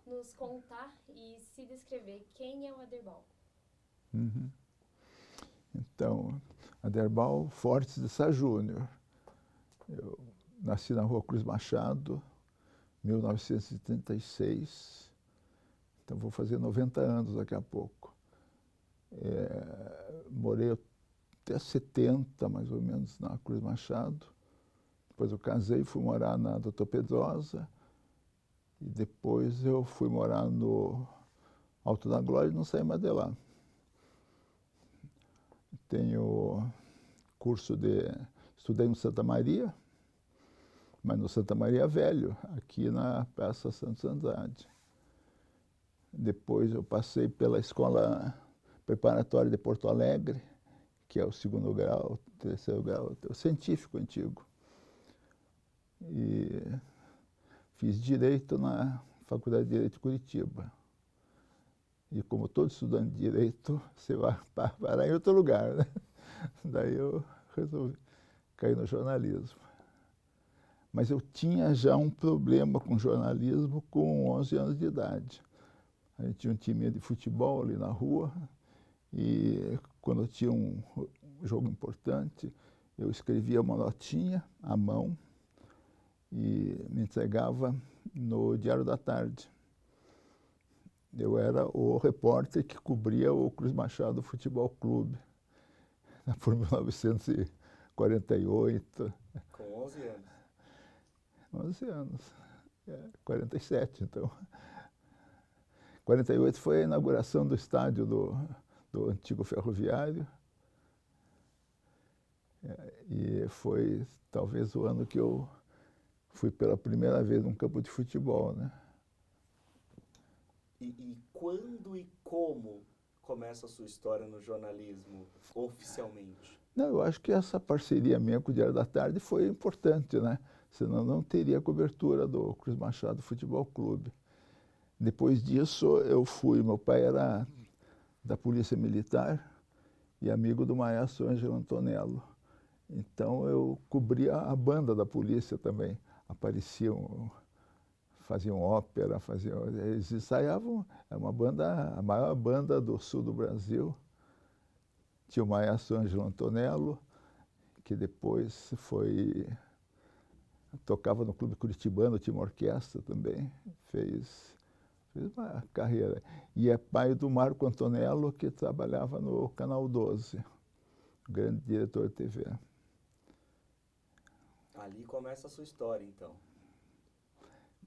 nos contar e se descrever quem é o Aderbal? Uhum. Então, Aderbal Fortes de Sá Júnior. Eu nasci na Rua Cruz Machado, 1936. Então, vou fazer 90 anos daqui a pouco. Morei até 70, mais ou menos, na Cruz Machado. Depois eu casei e fui morar na Doutor Pedrosa. E depois eu fui morar no Alto da Glória e não saí mais de lá. Tenho curso de... Estudei no Santa Maria, mas no Santa Maria Velho, aqui na Praça Santos Andrade. Depois eu passei pela Escola Preparatória de Porto Alegre, que é o 2º grau, 3º grau, o científico antigo. E fiz Direito na Faculdade de Direito de Curitiba. E como todo estudante de Direito, você vai parar em outro lugar, né? Daí eu resolvi cair no jornalismo. Mas eu tinha já um problema com jornalismo com 11 anos de idade. A gente tinha um time de futebol ali na rua e quando eu tinha um jogo importante, eu escrevia uma notinha à mão e me entregava no Diário da Tarde. Eu era o repórter que cobria o Cruz Machado Futebol Clube, por 1948. Com 11 anos. 11 anos. 47, então. 48 foi a inauguração do estádio do antigo ferroviário. E foi talvez o ano que eu fui pela primeira vez num campo de futebol, né? E quando e como começa a sua história no jornalismo, oficialmente? Não, eu acho que essa parceria minha com o Diário da Tarde foi importante, né? Senão não teria cobertura do Cruz Machado Futebol Clube. Depois disso, meu pai era da Polícia Militar e amigo do maestro Ângelo Antonello. Então eu cobria a banda da polícia também. Apareciam, faziam ópera, eles ensaiavam, era uma banda, a maior banda do sul do Brasil. Tinha o maestro Ângelo Antonello, que depois tocava no Clube Curitibano, tinha uma orquestra também, fez uma carreira. E é pai do Marco Antonello, que trabalhava no Canal 12, grande diretor de TV. Ali começa a sua história, então.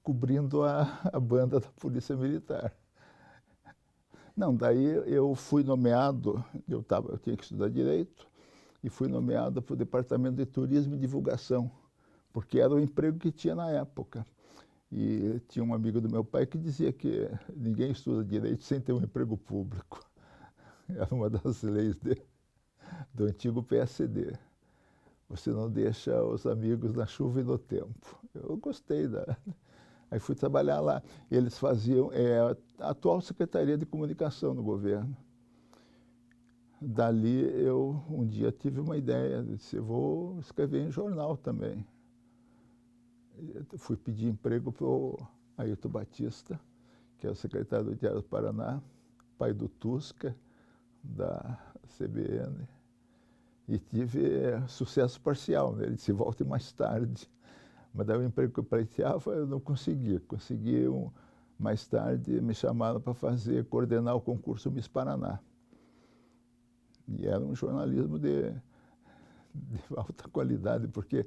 Cobrindo a banda da Polícia Militar. Não, daí eu fui nomeado, eu tinha que estudar Direito, e fui nomeado para o Departamento de Turismo e Divulgação, porque era o emprego que tinha na época. E tinha um amigo do meu pai que dizia que ninguém estuda Direito sem ter um emprego público. Era uma das leis do antigo PSD. Você não deixa os amigos na chuva e no tempo. Eu gostei Aí fui trabalhar lá. Eles faziam a atual Secretaria de Comunicação do governo. Dali eu um dia tive uma ideia, disse, eu vou escrever em jornal também. Eu fui pedir emprego para o Ayrton Batista, que é o secretário do Diário do Paraná, pai do Tusca, da CBN. E tive sucesso parcial, né? Ele disse, volte mais tarde. Mas daí o emprego que eu pleiteava eu não consegui. Consegui mais tarde, me chamaram para coordenar o concurso Miss Paraná. E era um jornalismo de alta qualidade, porque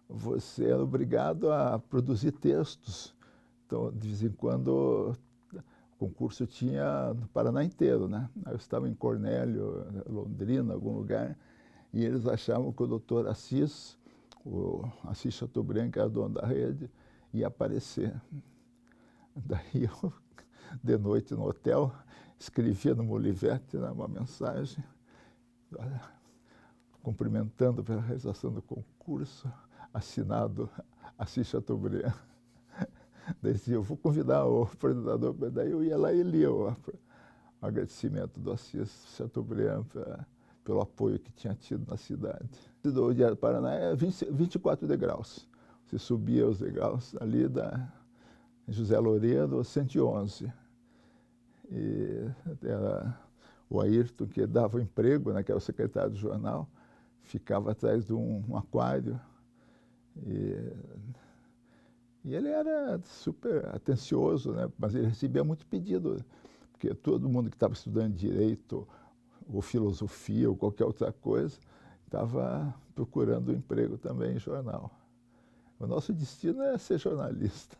você era obrigado a produzir textos. Então, de vez em quando, o concurso tinha no Paraná inteiro, né? Eu estava em Cornélio, Londrina, algum lugar, e eles achavam que o doutor Assis, o Assis Chateaubriand, que era dono da rede, ia aparecer. Daí eu, de noite no hotel, escrevia no Molivete, né, uma mensagem, cumprimentando pela realização do concurso, assinado Assis Chateaubriand. Daí dizia, eu vou convidar o apresentador, daí eu ia lá e lia o agradecimento do Assis Chateaubriand pelo apoio que tinha tido na cidade. O Diário do Paraná é 24 degraus. Você subia os degraus ali José Loureiro, 111. E era o Ayrton, que dava o emprego, né, que era o secretário do jornal, ficava atrás de um aquário. E ele era super atencioso, né, mas ele recebia muito pedido, porque todo mundo que estava estudando direito, ou filosofia, ou qualquer outra coisa, estava procurando emprego também em jornal. O nosso destino é ser jornalista.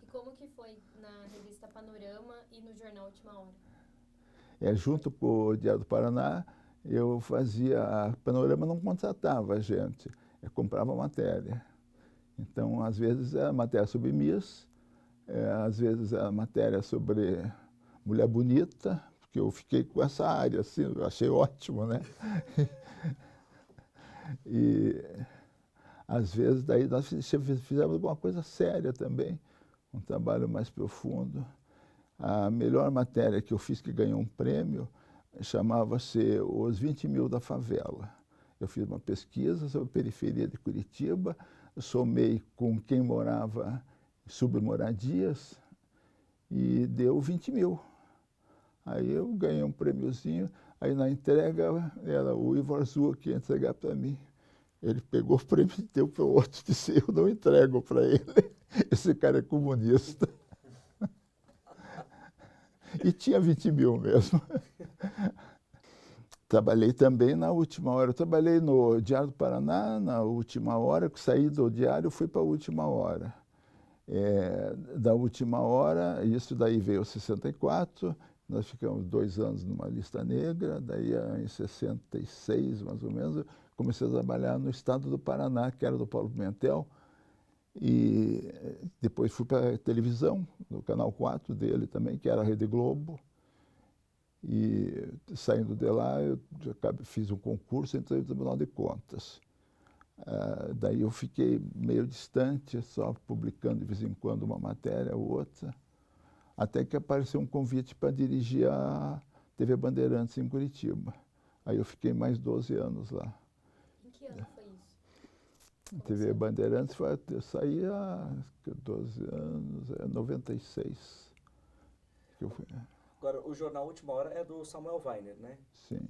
E como que foi na revista Panorama e no jornal Última Hora? Junto com o Diário do Paraná, eu fazia... A Panorama não contratava a gente, eu comprava matéria. Então, às vezes, era matéria sobre Miss, às vezes, era matéria sobre mulher bonita, porque eu fiquei com essa área, assim, eu achei ótimo, né? E, às vezes, daí nós fizemos alguma coisa séria também, um trabalho mais profundo. A melhor matéria que eu fiz, que ganhou um prêmio, chamava-se Os 20 Mil da Favela. Eu fiz uma pesquisa sobre a periferia de Curitiba, somei com quem morava em submoradias e deu 20 mil. Aí eu ganhei um prêmiozinho, aí na entrega era o Ivo Arzua que ia entregar para mim. Ele pegou o prêmio e deu para o outro, disse, eu não entrego para ele, esse cara é comunista. E tinha 20 mil mesmo. Trabalhei também na Última Hora. Eu trabalhei no Diário do Paraná, na Última Hora, que saí do Diário, fui para a Última Hora. Da Última Hora, isso daí veio em 64, nós ficamos 2 anos numa lista negra, daí em 66, mais ou menos, comecei a trabalhar no Estado do Paraná, que era do Paulo Pimentel, e depois fui para a televisão, no Canal 4 dele também, que era a Rede Globo. E saindo de lá, eu fiz um concurso e entrei no Tribunal de Contas. Daí eu fiquei meio distante, só publicando de vez em quando uma matéria ou outra, até que apareceu um convite para dirigir a TV Bandeirantes em Curitiba. Aí eu fiquei mais 12 anos lá. Em que ano foi isso? A TV Bandeirantes, eu saí há 12 anos, 96. Que eu fui. Agora, o jornal Última Hora é do Samuel Weiner, né? Sim.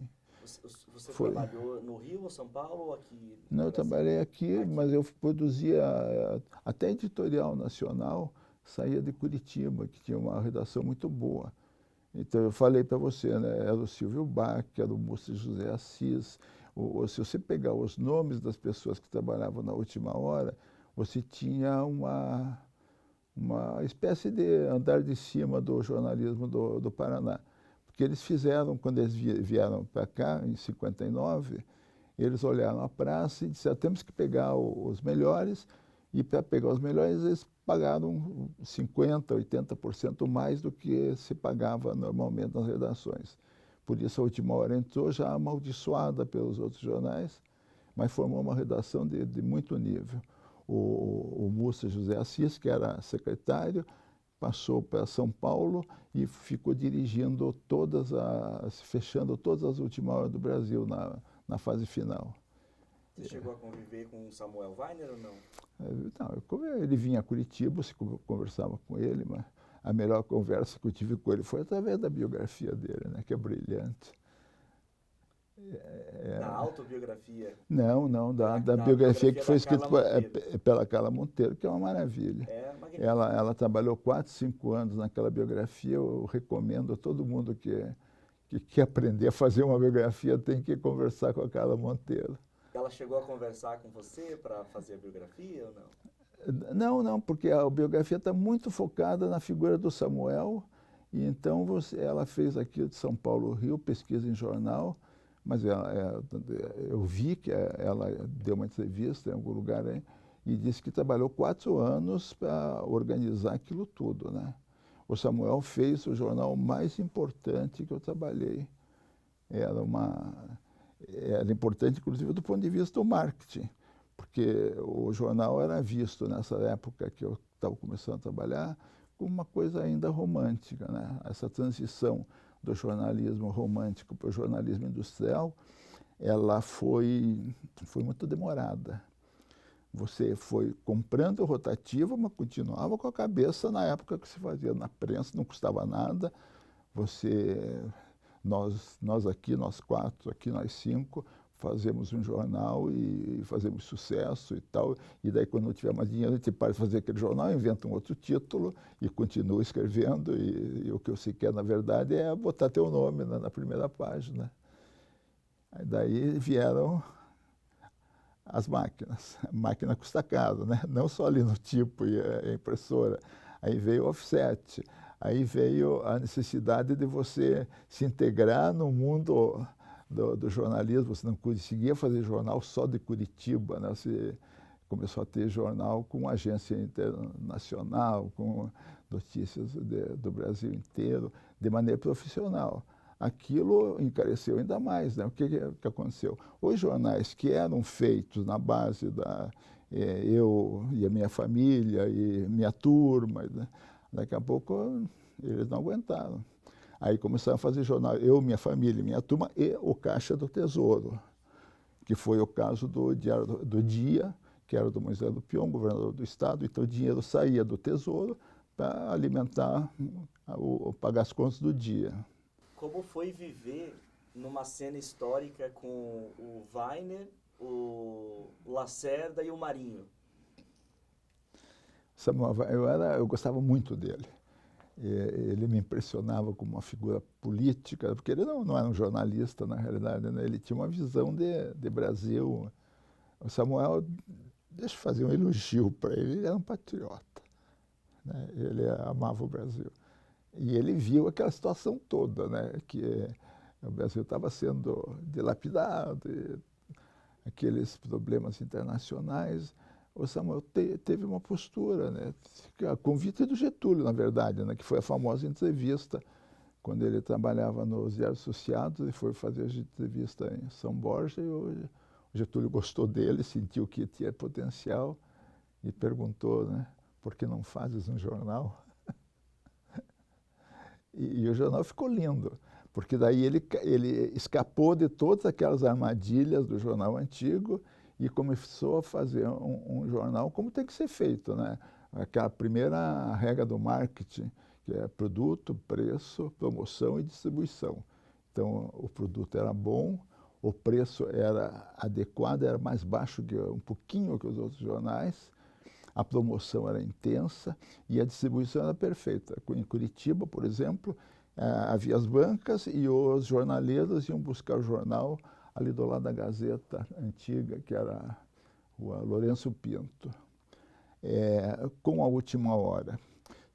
Você Foi. trabalhou no Rio, ou São Paulo, ou aqui? Não, eu trabalhei aqui, mas eu produzia até editorial nacional, saía de Curitiba, que tinha uma redação muito boa. Então, eu falei para você, né, era o Silvio Bach, era o Múcio José Assis. Se você pegar os nomes das pessoas que trabalhavam na Última Hora, você tinha uma espécie de andar de cima do jornalismo do Paraná. Porque eles fizeram, quando eles vieram para cá, em 59, eles olharam a praça e disseram, temos que pegar os melhores, e para pegar os melhores eles pagaram 50%, 80% mais do que se pagava normalmente nas redações. Por isso a Última Hora entrou já amaldiçoada pelos outros jornais, mas formou uma redação de muito nível. O Múcio José Assis, que era secretário, passou para São Paulo e ficou dirigindo fechando todas as Últimas Horas do Brasil na fase final. Você chegou a conviver com o Samuel Weiner ou não? Não, ele vinha a Curitiba, se conversava com ele, mas a melhor conversa que eu tive com ele foi através da biografia dele, né, que é brilhante. Da autobiografia? Não, da biografia que foi escrita pela Carla Monteiro, que é uma maravilha. Ela trabalhou 4, 5 anos naquela biografia. Eu recomendo a todo mundo que quer aprender a fazer uma biografia, tem que conversar com a Carla Monteiro. Ela chegou a conversar com você para fazer a biografia ou não? Não, porque a biografia está muito focada na figura do Samuel, e então ela fez aqui de São Paulo, Rio, pesquisa em jornal, mas eu vi que ela deu uma entrevista em algum lugar aí, e disse que trabalhou 4 anos para organizar aquilo tudo, né? O Samuel fez o jornal mais importante que eu trabalhei. Era importante, inclusive, do ponto de vista do marketing, porque o jornal era visto, nessa época que eu estava começando a trabalhar, como uma coisa ainda romântica, né? Essa transição do jornalismo romântico para o jornalismo industrial, ela foi muito demorada. Você foi comprando rotativo, mas continuava com a cabeça na época que se fazia na prensa, não custava nada. Nós aqui, nós 4, aqui nós 5, fazemos um jornal e fazemos sucesso e tal. E daí, quando não tiver mais dinheiro, a gente para de fazer aquele jornal, inventa um outro título e continua escrevendo. E o que você quer, na verdade, é botar teu nome na primeira página. Aí daí vieram as máquinas. A máquina custa caro, né? Não só ali no tipo e a impressora. Aí veio o offset. Aí veio a necessidade de você se integrar no mundo do jornalismo. Você não conseguia fazer jornal só de Curitiba, né? Você começou a ter jornal com agência internacional, com notícias do Brasil inteiro, de maneira profissional. Aquilo encareceu ainda mais, né? O que aconteceu? Os jornais que eram feitos na base eu e a minha família e minha turma, né? Daqui a pouco eles não aguentaram. Aí começaram a fazer jornal, eu, minha família, minha turma e o Caixa do Tesouro, que foi o caso do Diário do Dia, que era do Moisés Lupion, governador do estado. Então o dinheiro saía do Tesouro para alimentar, pagar as contas do dia. Como foi viver numa cena histórica com o Weiner, o Lacerda e o Marinho? Samuel, eu gostava muito dele. Ele me impressionava como uma figura política, porque ele não era um jornalista, na realidade, né? Ele tinha uma visão de Brasil. O Samuel, deixa eu fazer um elogio para ele, ele era um patriota, né? Ele amava o Brasil. E ele viu aquela situação toda, né? Que o Brasil estava sendo dilapidado, aqueles problemas internacionais. O Samuel teve uma postura, né? A convite do Getúlio, na verdade, né? Que foi a famosa entrevista, quando ele trabalhava nos Diários Associados, e foi fazer a entrevista em São Borja, e o Getúlio gostou dele, sentiu que tinha potencial, e perguntou, né? Por que não fazes um jornal? E o jornal ficou lindo, porque daí ele escapou de todas aquelas armadilhas do jornal antigo e começou a fazer um jornal como tem que ser feito, né? Aquela primeira regra do marketing, que é produto, preço, promoção e distribuição. Então, o produto era bom, o preço era adequado, era mais baixo um pouquinho que os outros jornais, a promoção era intensa e a distribuição era perfeita. Em Curitiba, por exemplo, havia as bancas e os jornaleiros iam buscar o jornal ali do lado da Gazeta antiga, que era a Rua Lourenço Pinto. Com a Última Hora,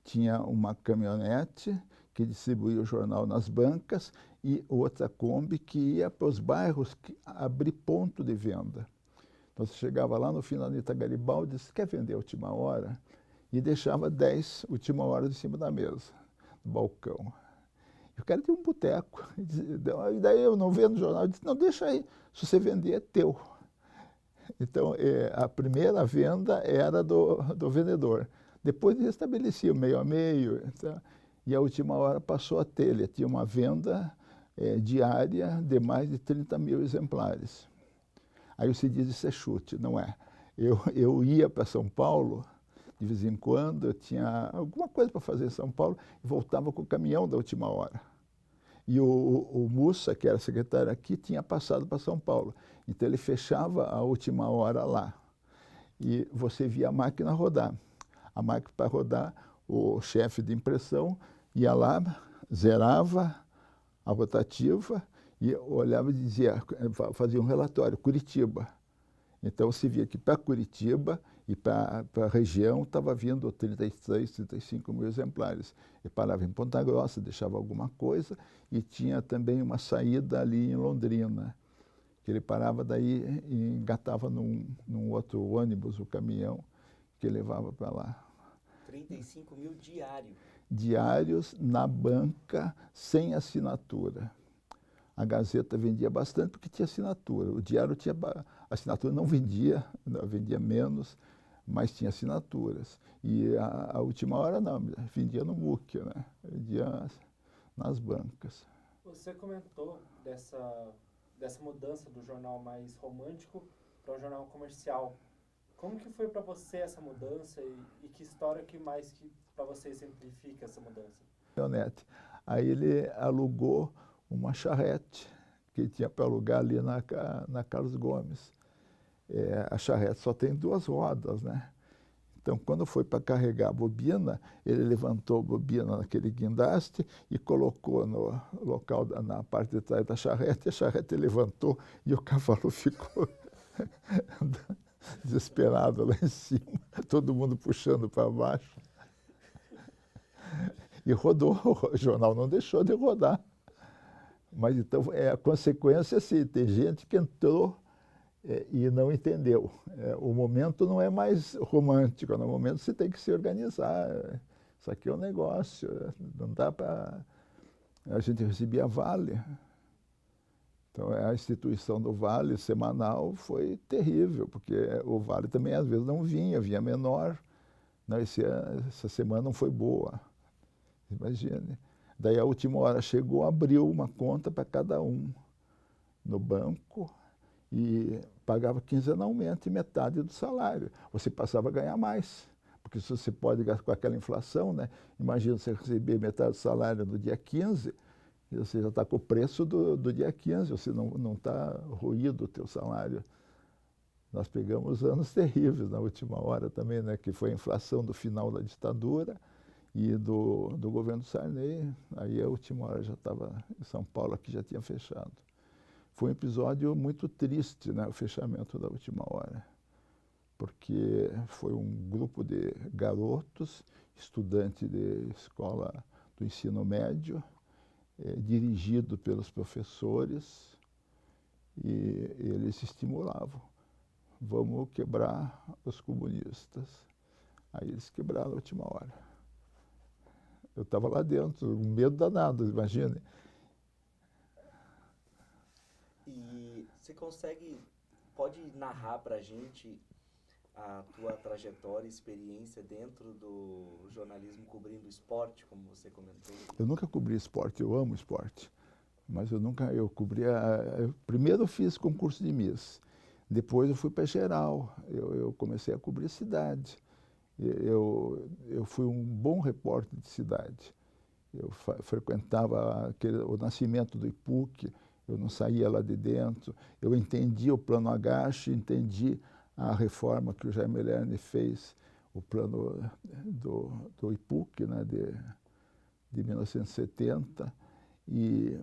tinha uma caminhonete que distribuía o jornal nas bancas e outra Kombi que ia para os bairros abrir ponto de venda. Então, você chegava lá no fim da Anitta Garibaldi e disse, quer vender a Última Hora? E deixava 10 Última Horas em cima da mesa, no balcão. E o cara tinha um boteco. E daí eu não vendo o jornal, eu disse, não, deixa aí, se você vender é teu. Então, a primeira venda era do vendedor. Depois ele estabelecia o meio a meio. Então, e a Última Hora passou a ter. Ele tinha uma venda diária de mais de 30 mil exemplares. Aí você diz, isso é chute, não é. Eu ia para São Paulo, de vez em quando, eu tinha alguma coisa para fazer em São Paulo, e voltava com o caminhão da Última Hora. E o Mussa, que era secretário aqui, tinha passado para São Paulo. Então ele fechava a Última Hora lá. E você via a máquina rodar. A máquina para rodar, o chefe de impressão ia lá, zerava a rotativa, e olhava e dizia, fazia um relatório, Curitiba. Então se via que para Curitiba e para a região estava vindo 33, 35 mil exemplares. E parava em Ponta Grossa, deixava alguma coisa, e tinha também uma saída ali em Londrina, que ele parava daí e engatava num outro ônibus, o caminhão, que levava para lá. 35 mil diários. Diários na banca, sem assinatura. A Gazeta vendia bastante porque tinha assinatura. O Diário tinha assinatura, não vendia menos, mas tinha assinaturas. E a Última Hora não, vendia no MUC, né? Vendia nas bancas. Você comentou dessa mudança do jornal mais romântico para o jornal comercial. Como que foi para você essa mudança e que história que mais que para você exemplifica essa mudança? Caminhonete. Aí ele alugou uma charrete que ele tinha para alugar ali na Carlos Gomes. A charrete só tem 2 rodas, né? Então, quando foi para carregar a bobina, ele levantou a bobina naquele guindaste e colocou no local, na parte de trás da charrete, a charrete levantou e o cavalo ficou desesperado lá em cima, todo mundo puxando para baixo. E rodou, o jornal não deixou de rodar. Mas então, a consequência, assim, tem gente que entrou e não entendeu. O momento não é mais romântico, no momento você tem que se organizar. Isso aqui é um negócio, não dá para... A gente recebia vale. Então, a instituição do vale semanal foi terrível, porque o vale também às vezes não vinha menor. Não, essa semana não foi boa. Imagine. Daí a última hora chegou, abriu uma conta para cada um no banco e pagava quinzenalmente metade do salário. Você passava a ganhar mais, porque se você pode gastar com aquela inflação, né? Imagina você receber metade do salário no dia 15, e você já está com o preço do dia 15, você não está ruído o teu salário. Nós pegamos anos terríveis na última hora também, né? Que foi a inflação do final da ditadura, e do governo Sarney. Aí a última hora já estava em São Paulo, aqui já tinha fechado. Foi um episódio muito triste, né, o fechamento da última hora, porque foi um grupo de garotos, estudantes de escola do ensino médio, dirigido pelos professores, e eles estimulavam: vamos quebrar os comunistas. Aí eles quebraram a última hora. Eu estava lá dentro, um medo danado, imagine. E você pode narrar para a gente a tua trajetória e experiência dentro do jornalismo cobrindo esporte, como você comentou? Eu nunca cobri esporte, eu amo esporte, mas eu cobria... Primeiro eu fiz concurso de Miss, depois eu fui para geral, eu comecei a cobrir cidade. Eu fui um bom repórter de cidade. Eu frequentava o nascimento do IPUC, eu não saía lá de dentro. Eu entendi o plano Agache, entendi a reforma que o Jaime Lerner fez, o plano do IPUC, né, de 1970. E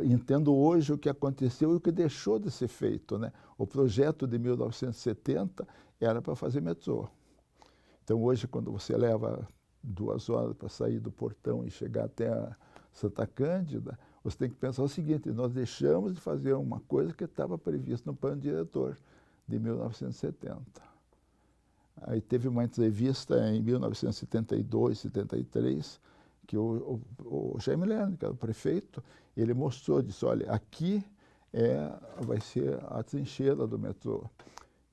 entendo hoje o que aconteceu e o que deixou de ser feito, né? O projeto de 1970 era para fazer metrô. Então, hoje, quando você leva 2 horas para sair do portão e chegar até a Santa Cândida, você tem que pensar o seguinte: nós deixamos de fazer uma coisa que estava prevista no plano diretor de 1970. Aí teve uma entrevista em 1972, 73, que o Jaime Lerner, que era o prefeito, ele mostrou, disse: olha, aqui vai ser a trincheira do metrô.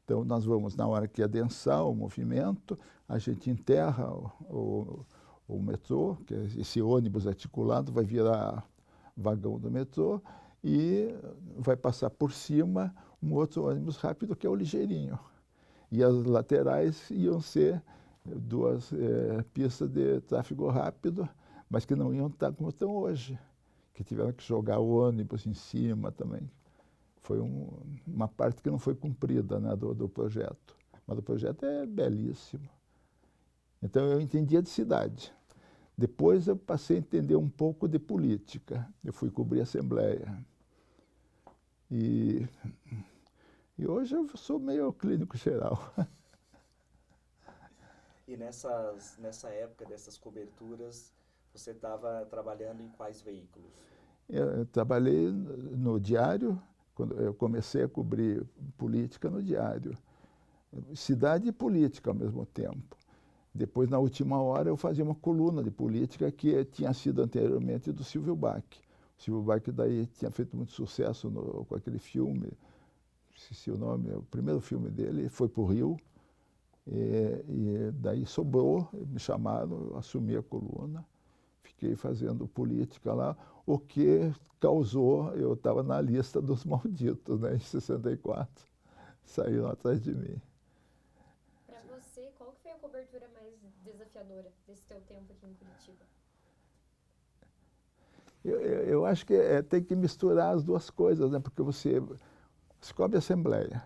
Então, nós vamos, na hora que adensar o movimento, a gente enterra o metrô, que é esse ônibus articulado vai virar vagão do metrô, e vai passar por cima um outro ônibus rápido, que é o ligeirinho. E as laterais iam ser 2 pistas de tráfego rápido, mas que não iam estar como estão hoje, que tiveram que jogar o ônibus em cima também. Foi uma parte que não foi cumprida, né, do projeto. Mas o projeto é belíssimo. Então, eu entendia de cidade. Depois, eu passei a entender um pouco de política. Eu fui cobrir a Assembleia. E hoje eu sou meio clínico geral. E nessa época dessas coberturas, você estava trabalhando em quais veículos? Eu trabalhei no Diário, quando eu comecei a cobrir política no Diário. Cidade e política ao mesmo tempo. Depois, na última hora, eu fazia uma coluna de política que tinha sido anteriormente do Silvio Bach. O Silvio Bach daí tinha feito muito sucesso com aquele filme, esqueci o nome, o primeiro filme dele foi para o Rio, e daí sobrou, me chamaram, eu assumi a coluna, fiquei fazendo política lá, o que causou, eu estava na lista dos malditos, né, em 64, saíram atrás de mim. cobertura mais desafiadora desse teu tempo aqui em Curitiba? Eu acho que tem que misturar as duas coisas, né? Porque você cobre Assembleia,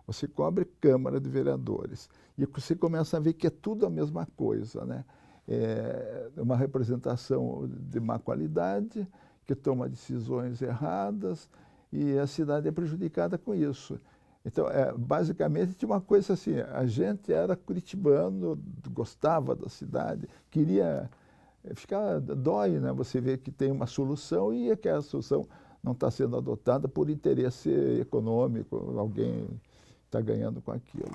você cobre Câmara de Vereadores, e você começa a ver que é tudo a mesma coisa, né? É uma representação de má qualidade, que toma decisões erradas, e a cidade é prejudicada com isso. Então, basicamente, tinha uma coisa assim, a gente era curitibano, gostava da cidade, queria ficar, dói, né? Você vê que tem uma solução e que a solução não está sendo adotada por interesse econômico, alguém está ganhando com aquilo.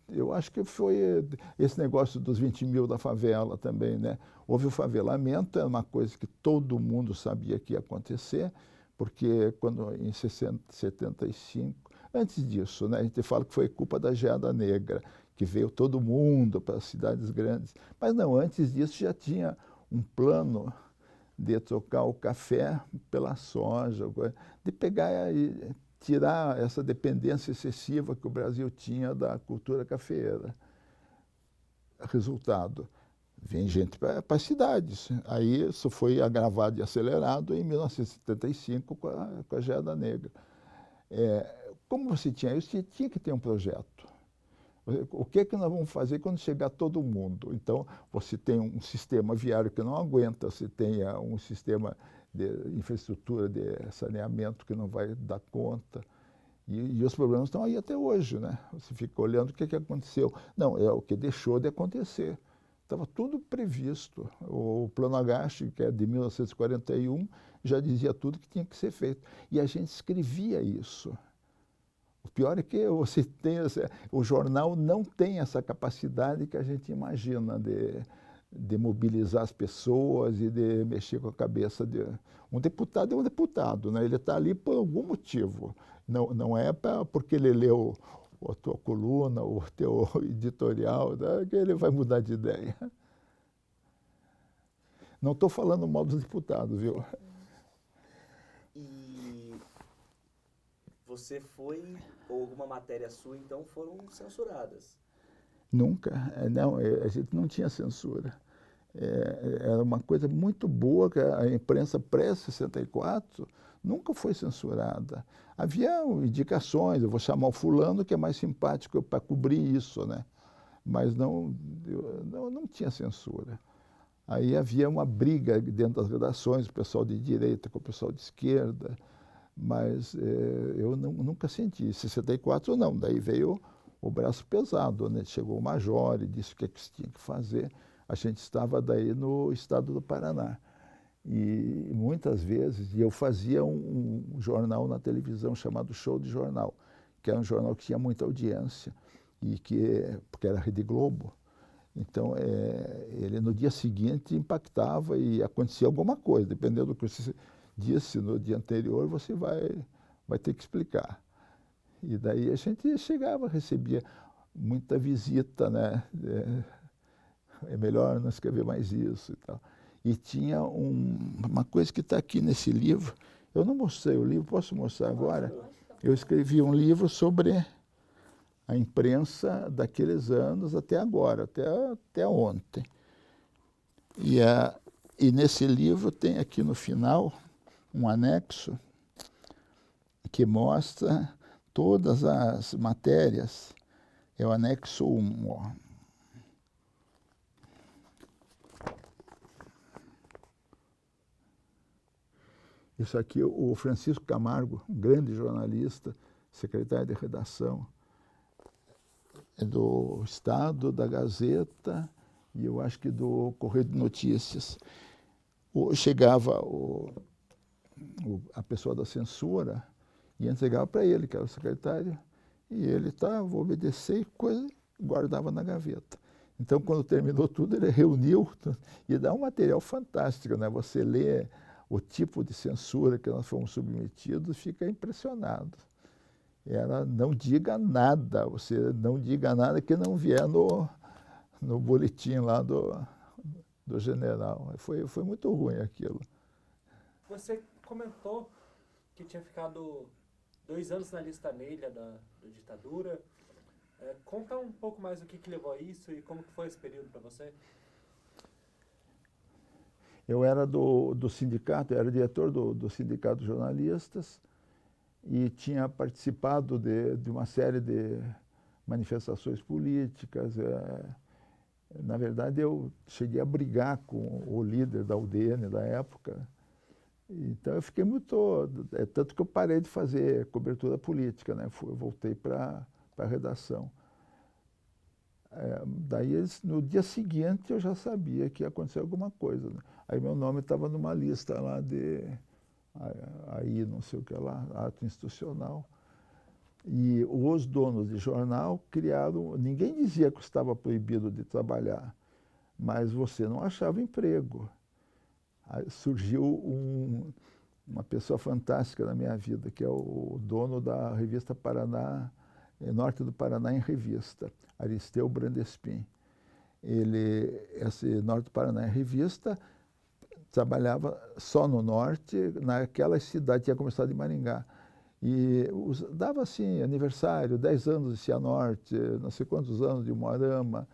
Eu acho que foi esse negócio dos 20 mil da favela também, né? Houve o favelamento, é uma coisa que todo mundo sabia que ia acontecer, porque quando em 75, antes disso, né, a gente fala que foi culpa da geada negra, que veio todo mundo para as cidades grandes. Mas não, antes disso já tinha um plano de trocar o café pela soja, de pegar e tirar essa dependência excessiva que o Brasil tinha da cultura cafeeira. Resultado, vem gente para as cidades. Aí isso foi agravado e acelerado em 1975 com a geada negra. Como você tinha isso, você tinha que ter um projeto. O que nós vamos fazer quando chegar todo mundo? Então, você tem um sistema viário que não aguenta, você tem um sistema de infraestrutura de saneamento que não vai dar conta. E os problemas estão aí até hoje, né? Você fica olhando o que aconteceu. Não, é o que deixou de acontecer. Estava tudo previsto. O Plano Agache, que é de 1941, já dizia tudo que tinha que ser feito. E a gente escrevia isso. O pior é que você tem, o jornal não tem essa capacidade que a gente imagina de mobilizar as pessoas e de mexer com a cabeça de... Um deputado é um deputado, né? Ele está ali por algum motivo. Não é porque ele leu a tua coluna, o teu editorial, né, que ele vai mudar de ideia. Não estou falando mal dos deputados, viu? E você foi, ou alguma matéria sua, então, foram censuradas? Nunca. Não, a gente não tinha censura. Era uma coisa muito boa que a imprensa pré-64 nunca foi censurada. Havia indicações, eu vou chamar o fulano que é mais simpático para cobrir isso, né? Mas não tinha censura. Aí havia uma briga dentro das redações, o pessoal de direita com o pessoal de esquerda, mas eu nunca senti. Em 64 não, daí veio o braço pesado, né? Chegou o major e disse o que se tinha que fazer. A gente estava daí no estado do Paraná. E muitas vezes, eu fazia um jornal na televisão chamado Show de Jornal, que era um jornal que tinha muita audiência, porque era Rede Globo. Então, ele no dia seguinte impactava e acontecia alguma coisa. Dependendo do que você disse no dia anterior, você vai ter que explicar. E daí a gente chegava, recebia muita visita, né? É melhor não escrever mais isso e tal. E tinha uma coisa que está aqui nesse livro. Eu não mostrei o livro, posso mostrar agora? Eu escrevi um livro sobre a imprensa daqueles anos até agora, até ontem. E nesse livro tem aqui no final um anexo que mostra todas as matérias. É o anexo 1, ó. Isso aqui, o Francisco Camargo, um grande jornalista, secretário de redação, é do Estado, da Gazeta e eu acho que do Correio de Notícias. Chegava a pessoa da censura e entregava para ele, que era o secretário, e ele vou obedecer e coisa, guardava na gaveta. Então, quando terminou tudo, ele reuniu e dá um material fantástico, né? Você lê o tipo de censura que nós fomos submetidos, fica impressionado. Era não diga nada, você não diga nada que não vier no boletim lá do general. Foi muito ruim aquilo. Você comentou que tinha ficado 2 anos na lista negra da ditadura. Conta um pouco mais o que levou a isso e como que foi esse período para você. Eu era do sindicato, era diretor do Sindicato de Jornalistas e tinha participado de uma série de manifestações políticas. Na verdade, eu cheguei a brigar com o líder da UDN da época. Então, eu fiquei muito... tanto que eu parei de fazer cobertura política, né? Eu voltei para a redação. Daí, no dia seguinte, eu já sabia que ia acontecer alguma coisa, né? Aí, meu nome estava numa lista lá de... aí, não sei o que lá, ato institucional. E os donos de jornal criaram... Ninguém dizia que estava proibido de trabalhar, mas você não achava emprego. Aí surgiu uma pessoa fantástica na minha vida, que é o dono da revista Paraná, Norte do Paraná em Revista, Aristeu Brandespin. Esse Norte do Paraná em Revista trabalhava só no Norte, naquela cidade, tinha começado em Maringá. E dava assim, aniversário, 10 anos de Cianorte, não sei quantos anos de Moarama.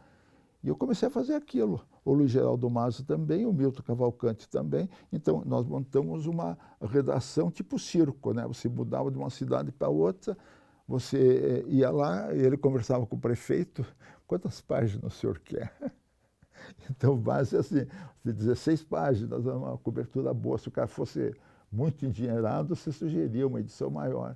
E eu comecei a fazer aquilo. O Luiz Geraldo Mazo também, o Milton Cavalcante também. Então, nós montamos uma redação tipo circo, né? Você mudava de uma cidade para outra, você ia lá, e ele conversava com o prefeito. Quantas páginas o senhor quer? Então, base assim, 16 páginas, uma cobertura boa. Se o cara fosse muito endinheirado, você sugeria uma edição maior.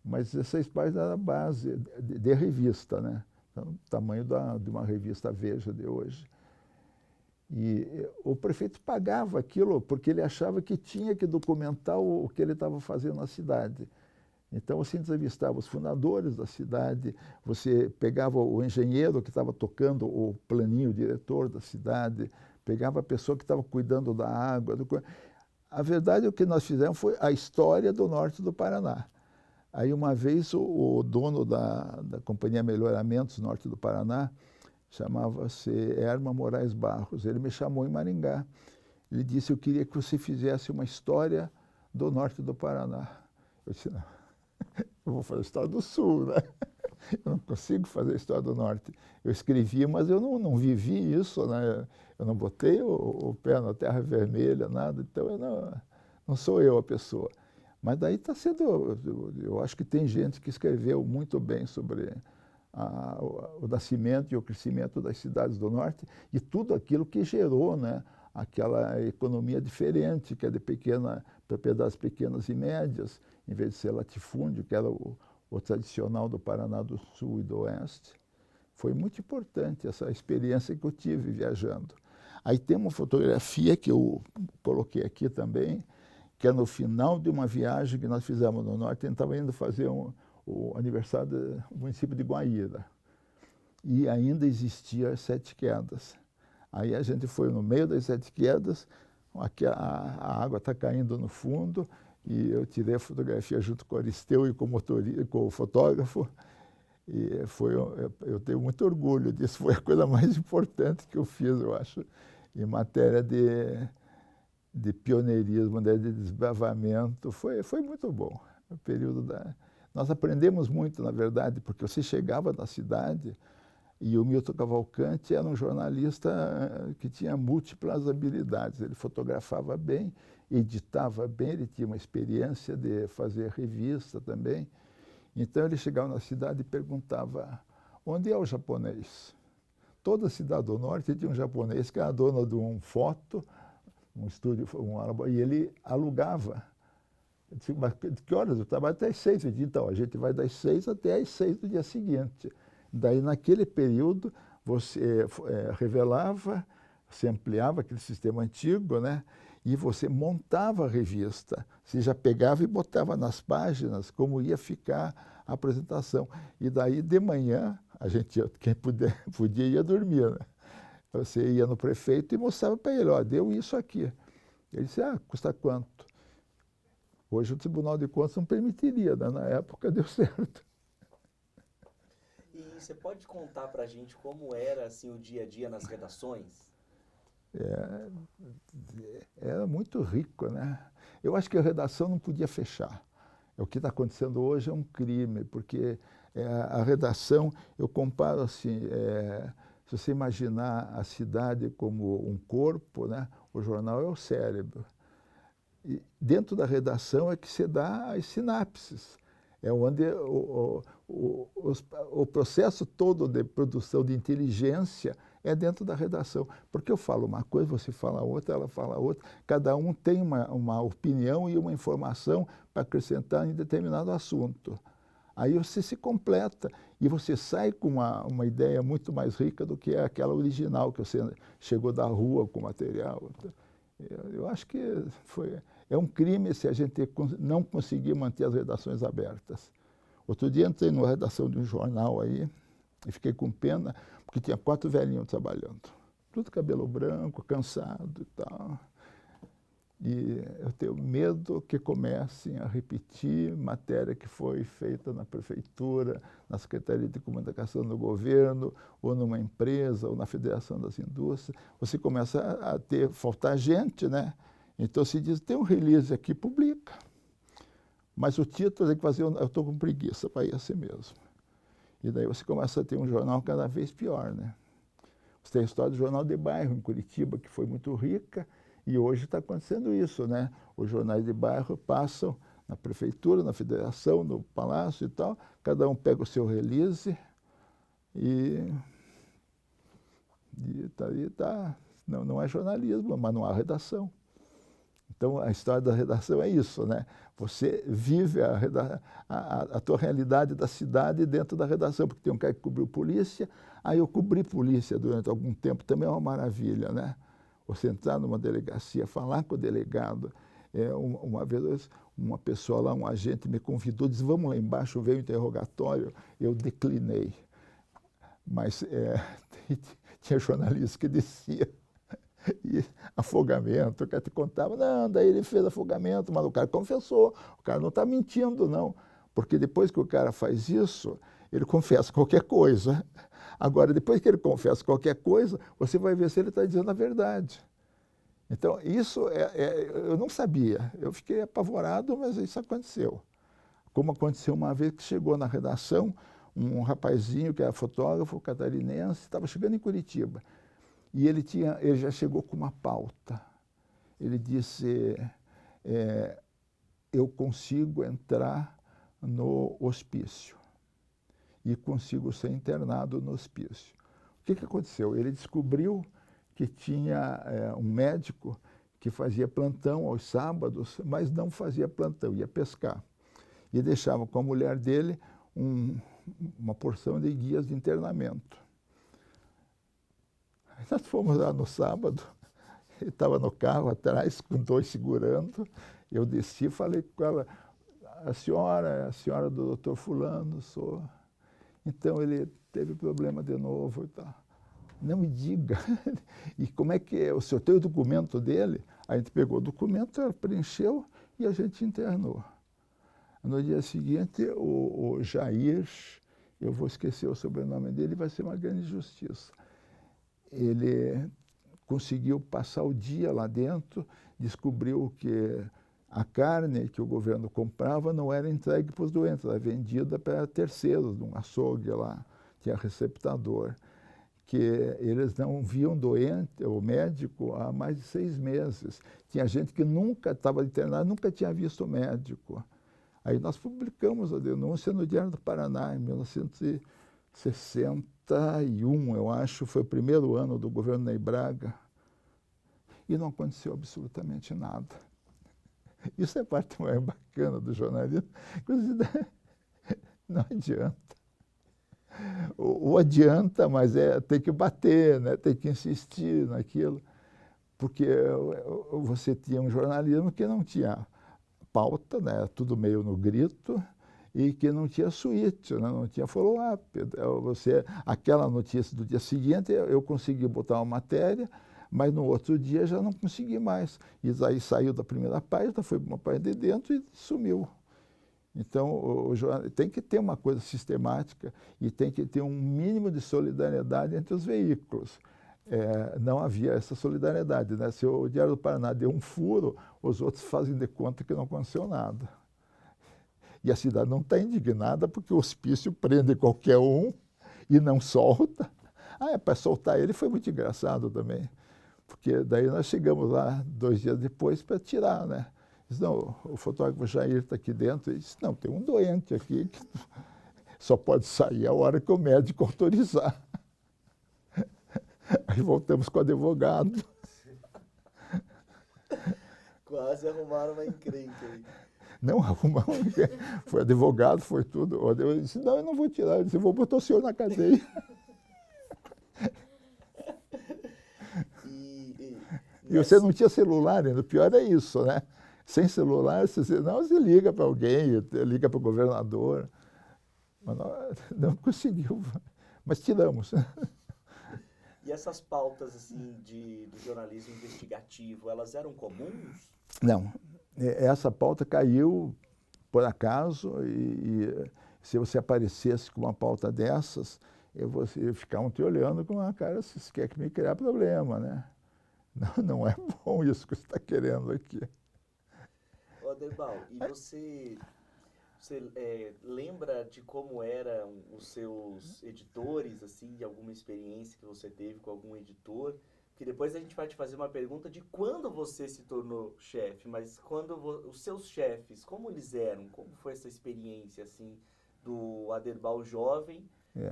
Mas 16 páginas era a base de revista, né? Então, o tamanho de uma revista Veja de hoje. E o prefeito pagava aquilo porque ele achava que tinha que documentar o que ele estava fazendo na cidade. Então, você entrevistava os fundadores da cidade, você pegava o engenheiro que estava tocando o planinho, o diretor da cidade, pegava a pessoa que estava cuidando da água. A verdade, o que nós fizemos foi a história do norte do Paraná. Aí, uma vez, o dono da Companhia Melhoramentos Norte do Paraná, chamava-se Herman Moraes Barros, ele me chamou em Maringá. Ele disse, eu queria que você fizesse uma história do norte do Paraná. Eu disse, não, eu vou fazer a história do sul, né? Eu não consigo fazer a história do norte. Eu escrevi, mas eu não vivi isso, né? Eu não botei o pé na terra vermelha, nada, então eu não sou eu a pessoa. Mas daí está sendo, eu acho que tem gente que escreveu muito bem sobre o nascimento e o crescimento das cidades do norte e tudo aquilo que gerou, né, aquela economia diferente, que é de propriedades pequenas e médias, em vez de ser latifúndio, que era o tradicional do Paraná do Sul e do Oeste. Foi muito importante essa experiência que eu tive viajando. Aí tem uma fotografia que eu coloquei aqui também, que é no final de uma viagem que nós fizemos no norte. A gente estava indo fazer o aniversário do município de Guaíra. E ainda existia 7 quedas. Aí a gente foi no meio das 7 quedas, aqui a água está caindo no fundo, e eu tirei a fotografia junto com o Aristeu e com o fotógrafo. E eu tenho muito orgulho disso, foi a coisa mais importante que eu fiz, eu acho, em matéria de pioneirismo, né, de desbravamento. Foi muito bom. O período nós aprendemos muito, na verdade, porque você chegava na cidade e o Milton Cavalcante era um jornalista que tinha múltiplas habilidades. Ele fotografava bem, editava bem, ele tinha uma experiência de fazer revista também. Então ele chegava na cidade e perguntava, onde é o japonês? Toda cidade do norte tinha um japonês que era dono de um estúdio, e ele alugava. Eu disse, mas que horas? Eu trabalho até às 6. Eu disse, então, a gente vai das 6 até às 6 do dia seguinte. Daí, naquele período, você revelava, você ampliava aquele sistema antigo, né? E você montava a revista. Você já pegava e botava nas páginas como ia ficar a apresentação. E daí, de manhã, quem podia ia dormir, né? Você ia no prefeito e mostrava para ele, ó, deu isso aqui. Ele disse, custa quanto? Hoje o Tribunal de Contas não permitiria, né? Na época deu certo. E você pode contar para a gente como era assim, o dia a dia nas redações? Era muito rico, né? Eu acho que a redação não podia fechar. O que está acontecendo hoje é um crime, porque A redação, eu comparo assim, se você imaginar a cidade como um corpo, né, o jornal é o cérebro. E dentro da redação é que se dá as sinapses. É onde o processo todo de produção de inteligência é dentro da redação. Porque eu falo uma coisa, você fala outra, ela fala outra. Cada um tem uma opinião e uma informação para acrescentar em determinado assunto. Aí você se completa e você sai com uma ideia muito mais rica do que aquela original que você chegou da rua com o material. Eu acho que é um crime se a gente não conseguir manter as redações abertas. Outro dia entrei numa redação de um jornal aí e fiquei com pena, porque tinha 4 velhinhos trabalhando. Tudo cabelo branco, cansado e tal. E eu tenho medo que comecem a repetir matéria que foi feita na prefeitura, na Secretaria de Comunicação do governo, ou numa empresa, ou na Federação das Indústrias. Você começa a faltar gente, né? Então se diz, tem um release aqui, publica. Mas o título tem que fazer, eu estou com preguiça para ir assim mesmo. E daí você começa a ter um jornal cada vez pior, né? Você tem a história do Jornal de Bairro, em Curitiba, que foi muito rica, e hoje está acontecendo isso, né? Os jornais de bairro passam na prefeitura, na federação, no palácio e tal, cada um pega o seu release e não é jornalismo, mas não há redação. Então, a história da redação é isso, né? Você vive a tua realidade da cidade dentro da redação, porque tem um cara que cobriu polícia, aí eu cobri polícia durante algum tempo, também é uma maravilha, né? Você entrar numa delegacia, falar com o delegado. Uma vez uma pessoa lá, um agente me convidou, disse, vamos lá embaixo ver o interrogatório. Eu declinei. Mas tinha jornalista que dizia, e afogamento, o cara te contava, não, daí ele fez afogamento, mas o cara confessou, o cara não está mentindo, não. Porque depois que o cara faz isso, ele confessa qualquer coisa. Agora, depois que ele confessa qualquer coisa, você vai ver se ele está dizendo a verdade. Então, isso eu não sabia. Eu fiquei apavorado, mas isso aconteceu. Como aconteceu uma vez que chegou na redação um rapazinho que era fotógrafo catarinense, estava chegando em Curitiba. E ele já chegou com uma pauta. Ele disse, eu consigo entrar no hospício e consigo ser internado no hospício. O que aconteceu? Ele descobriu que tinha um médico que fazia plantão aos sábados, mas não fazia plantão, ia pescar. E deixava com a mulher dele uma porção de guias de internamento. Nós fomos lá no sábado, ele estava no carro atrás, com 2 segurando, eu desci e falei com ela, a senhora é a senhora do doutor fulano, sou. Então ele teve problema de novo e tal. Não me diga. E como é que é? O senhor tem o documento dele? A gente pegou o documento, ela preencheu e a gente internou. No dia seguinte, o Jair, eu vou esquecer o sobrenome dele, vai ser uma grande injustiça. Ele conseguiu passar o dia lá dentro, descobriu que a carne que o governo comprava não era entregue para os doentes, era vendida para terceiros, num açougue lá, tinha receptador, que eles não viam doente, o médico, há mais de 6 meses. Tinha gente que nunca estava internada, nunca tinha visto o médico. Aí nós publicamos a denúncia no Diário do Paraná, em 1961, eu acho, foi o primeiro ano do governo Ney Braga, e não aconteceu absolutamente nada. Isso é a parte mais bacana do jornalismo. Não adianta. Ou adianta, mas tem que bater, né? Tem que insistir naquilo. Porque você tinha um jornalismo que não tinha pauta, né? Tudo meio no grito, e que não tinha suíte, né? Não tinha follow-up. Aquela notícia do dia seguinte, eu consegui botar uma matéria, mas no outro dia já não consegui mais. E aí saiu da primeira página, foi para uma página de dentro e sumiu. Então, tem que ter uma coisa sistemática e tem que ter um mínimo de solidariedade entre os veículos. Não havia essa solidariedade, né? Se o Diário do Paraná deu um furo, os outros fazem de conta que não aconteceu nada. E a cidade não está indignada porque o hospício prende qualquer um e não solta. Ah, para soltar ele foi muito engraçado também, porque daí nós chegamos lá 2 dias depois para tirar, né? Disse, não, o fotógrafo Jair está aqui dentro. Ele disse, não, tem um doente aqui que só pode sair a hora que o médico autorizar. Aí voltamos com o advogado. Quase arrumaram uma encrenca aí. Não arrumamos, foi advogado, foi tudo. Eu disse, não, eu não vou tirar. Ele disse, eu vou botar o senhor na cadeia. E você não tinha celular ainda, o pior é isso, né? Sem celular, você liga para alguém, liga para o governador. Mas não conseguiu, mas tiramos. E essas pautas assim do jornalismo investigativo, elas eram comuns? Não, essa pauta caiu por acaso e se você aparecesse com uma pauta dessas, você ficavam te olhando com uma cara, você quer que me criar problema, né? Não é bom isso que você está querendo aqui. Ô Aderbal, e você lembra de como eram os seus editores, assim, de alguma experiência que você teve com algum editor? Que depois a gente vai te fazer uma pergunta de quando você se tornou chefe, mas quando os seus chefes, como eles eram? Como foi essa experiência, assim, do Aderbal jovem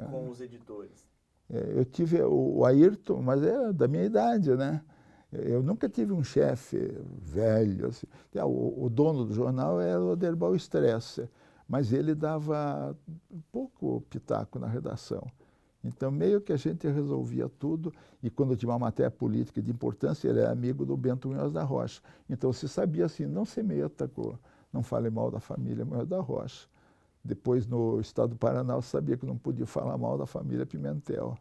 com os editores? Eu tive o Ayrton, mas é da minha idade, né? Eu nunca tive um chefe velho. Assim. O dono do jornal era o Aderbal Stresser, mas ele dava pouco pitaco na redação. Então, meio que a gente resolvia tudo, e quando tinha uma matéria política de importância, ele era amigo do Bento Munhoz da Rocha. Então, se sabia assim, não se meta, não fale mal da família Munhoz da Rocha. Depois, no estado do Paraná, eu sabia que não podia falar mal da família Pimentel.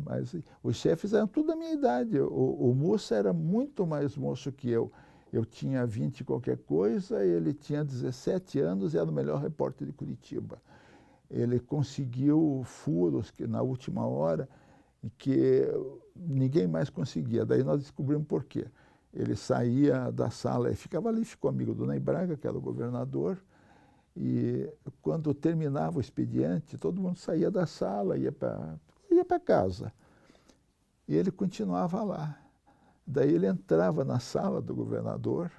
Mas os chefes eram tudo da minha idade. O Mussa era muito mais moço que eu. Eu tinha 20 e qualquer coisa, ele tinha 17 anos e era o melhor repórter de Curitiba. Ele conseguiu furos que na última hora que ninguém mais conseguia. Daí nós descobrimos por quê. Ele saía da sala e ficava ali, ficou amigo do Ney Braga, que era o governador, e quando terminava o expediente, todo mundo saía da sala, ia para casa. E ele continuava lá. Daí ele entrava na sala do governador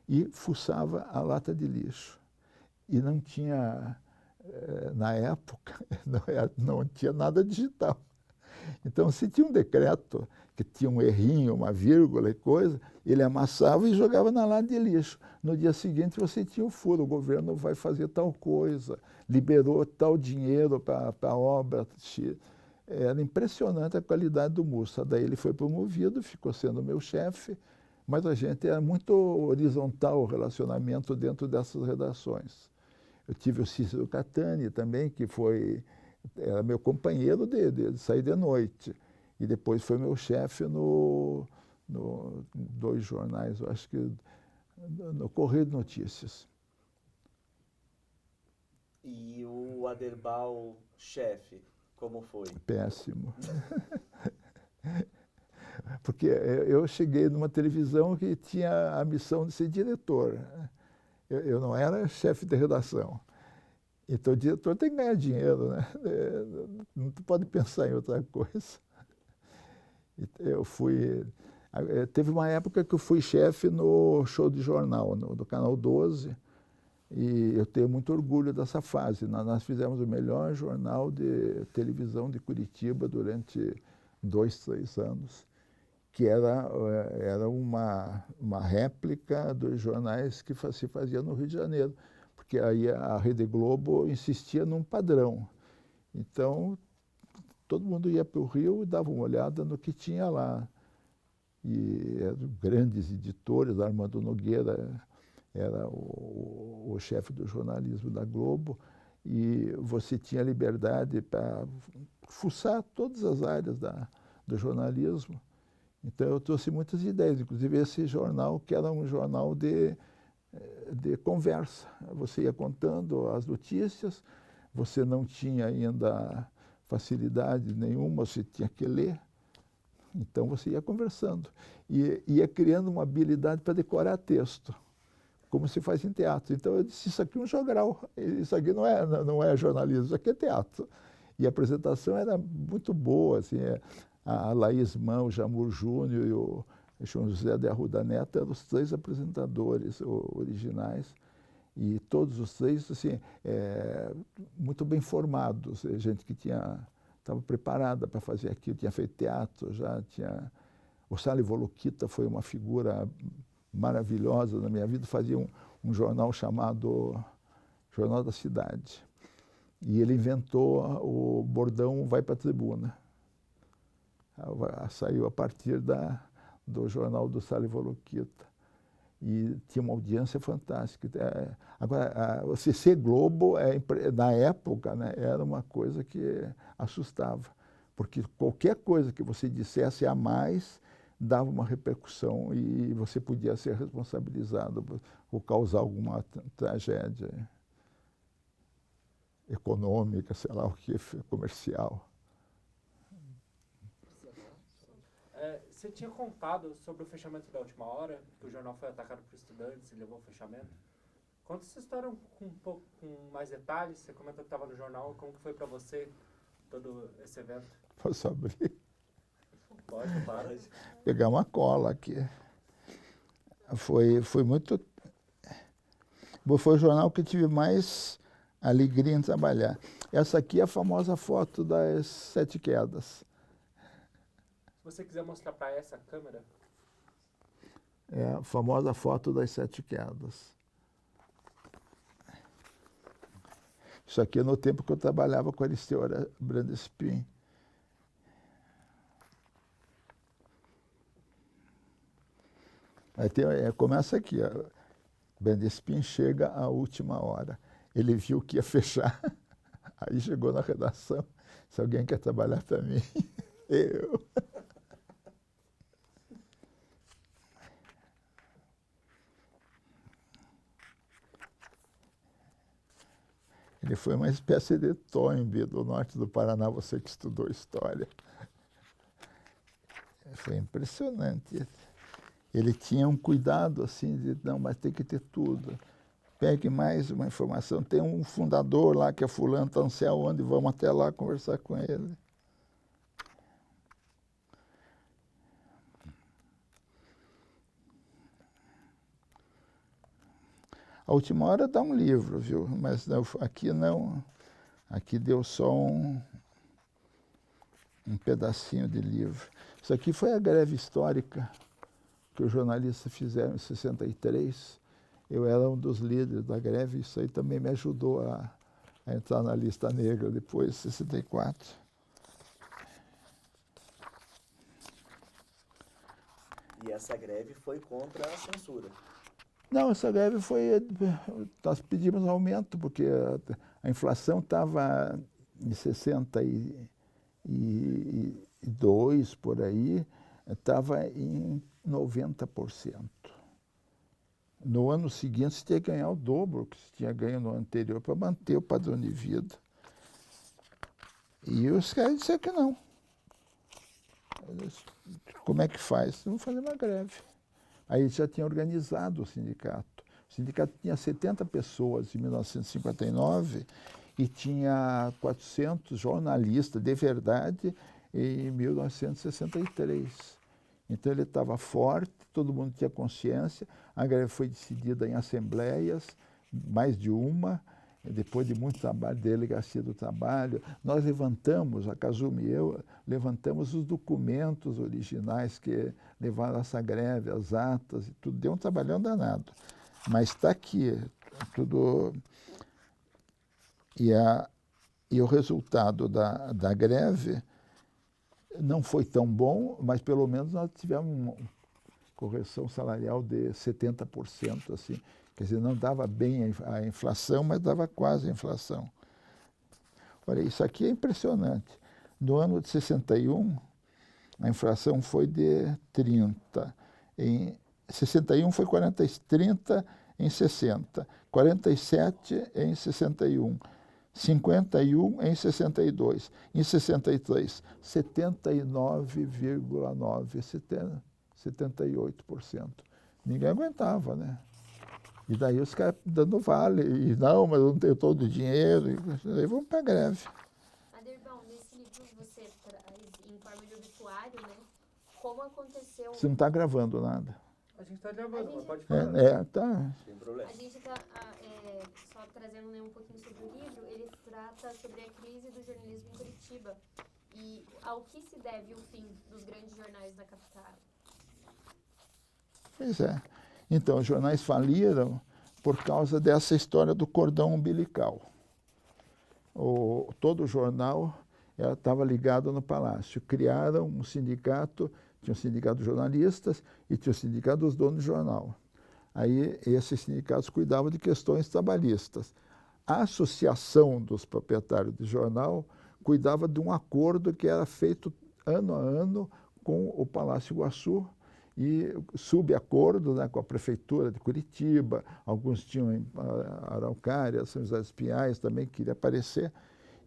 e fuçava a lata de lixo. E não tinha, na época, não tinha nada digital. Então, se tinha um decreto que tinha um errinho, uma vírgula e coisa, ele amassava e jogava na lata de lixo. No dia seguinte, você tinha o furo, o governo vai fazer tal coisa, liberou tal dinheiro para a obra. Era impressionante a qualidade do Mussa. Daí ele foi promovido, ficou sendo meu chefe, mas a gente era muito horizontal o relacionamento dentro dessas redações. Eu tive o Cícero Catani também, que era meu companheiro de sair de noite. E depois foi meu chefe no 2 jornais, eu acho que no Correio de Notícias. E o Aderbal chefe, como foi? Péssimo. Porque eu cheguei numa televisão que tinha a missão de ser diretor. Eu não era chefe de redação. Então o diretor tem que ganhar dinheiro, né? Não pode pensar em outra coisa. Teve uma época que eu fui chefe no Show de Jornal, do Canal 12, e eu tenho muito orgulho dessa fase. Nós fizemos o melhor jornal de televisão de Curitiba durante 2, 3 anos, que era uma réplica dos jornais que se fazia no Rio de Janeiro, porque aí a Rede Globo insistia num padrão. Então, todo mundo ia para o Rio e dava uma olhada no que tinha lá. E eram grandes editores, Armando Nogueira era o chefe do jornalismo da Globo, e você tinha liberdade para fuçar todas as áreas do jornalismo. Então eu trouxe muitas ideias, inclusive esse jornal, que era um jornal de conversa. Você ia contando as notícias, você não tinha ainda facilidade nenhuma, você tinha que ler. Então você ia conversando e ia criando uma habilidade para decorar texto. como se faz em teatro. Então eu disse, isso aqui é um jogral, isso aqui não é jornalismo, isso aqui é teatro. E a apresentação era muito boa, assim, a Laís Mão, o Jamur Júnior e o João José de Arruda Neto eram os 3 apresentadores originais. E todos os 3, assim, muito bem formados, gente que estava preparada para fazer aquilo, tinha feito teatro, já tinha... O Sally Volokita foi uma figura maravilhosa na minha vida, fazia um jornal chamado Jornal da Cidade. E ele inventou o bordão Vai para a Tribuna. Saiu a partir do jornal do Sally Volokita. E tinha uma audiência fantástica. Agora, o CC Globo, na época, né, era uma coisa que assustava, porque qualquer coisa que você dissesse a mais dava uma repercussão e você podia ser responsabilizado por causar alguma tragédia econômica, sei lá o que, comercial. Você tinha contado sobre o fechamento da última hora, que o jornal foi atacado por estudantes e levou ao fechamento. Conta essa história com mais detalhes. Você comentou que estava no jornal. Como que foi para você todo esse evento? Posso abrir? Pode, claro. Pegar uma cola aqui. Foi muito... Foi o jornal que tive mais alegria em trabalhar. Essa aqui é a famosa foto das 7 quedas. Se você quiser mostrar para essa câmera. É a famosa foto das 7 quedas. Isso aqui é no tempo que eu trabalhava com a Aristeu Brandespin. Começa aqui, ó. Brandespin chega à última hora. Ele viu que ia fechar, aí chegou na redação. Se alguém quer trabalhar para mim, eu. Ele foi uma espécie de Toynbee do norte do Paraná, você que estudou história. Foi impressionante. Ele tinha um cuidado assim de, não, mas tem que ter tudo. Pegue mais uma informação. Tem um fundador lá que é fulano, está não sei aonde, vamos até lá conversar com ele. A última hora dá um livro, viu? Mas não, aqui não. Aqui deu só um pedacinho de livro. Isso aqui foi a greve histórica que os jornalistas fizeram em 63. Eu era um dos líderes da greve, isso aí também me ajudou a entrar na lista negra depois de 64. E essa greve foi contra a censura? Não, essa greve foi... Nós pedimos aumento, porque a inflação estava em 62, por aí, estava em 90%. No ano seguinte, você tinha que ganhar o dobro que você tinha ganho no ano anterior para manter o padrão de vida. E os caras disseram que não. Como é que faz? Vamos fazer uma greve. Aí já tinha organizado o sindicato. O sindicato tinha 70 pessoas em 1959 e tinha 400 jornalistas de verdade em 1963. Então ele estava forte, todo mundo tinha consciência. A greve foi decidida em assembleias, mais de uma, depois de muito trabalho, delegacia do trabalho. Nós levantamos, a Kazumi e eu, levantamos os documentos originais que levaram essa greve, as atas e tudo. Deu um trabalhão danado. Mas está aqui, tudo... E o resultado da greve não foi tão bom, mas pelo menos nós tivemos uma correção salarial de 70%, assim. Quer dizer, não dava bem a inflação, mas dava quase a inflação. Olha, isso aqui é impressionante. No ano de 61, a inflação foi de 30. Em 61 foi 30 em 60, 47 em 61. 51 em 62, em 63, 79,9%, 78%. Ninguém aguentava, né? E daí os caras dando vale, e não, mas eu não tenho todo o dinheiro, e daí vamos para a greve. Aderbal, nesse livro você traz em forma de obituário, né? Como aconteceu. Você não está gravando nada. A gente tá gravando, mas pode É, falar. tá. Sem problema. A gente está só trazendo, né, um pouquinho sobre o livro. Ele trata sobre a crise do jornalismo em Curitiba e ao que se deve o fim dos grandes jornais da capital. Pois é. Então, os jornais faliram por causa dessa história do cordão umbilical. Todo jornal estava ligado no Palácio. Criaram um sindicato, tinha um sindicato de jornalistas e tinha o sindicato dos donos do jornal. Aí esses sindicatos cuidavam de questões trabalhistas. A associação dos proprietários de jornal cuidava de um acordo que era feito ano a ano com o Palácio Iguaçu e subacordo, né, com a prefeitura de Curitiba, alguns tinham em Araucária, São José dos Pinhais também queria aparecer.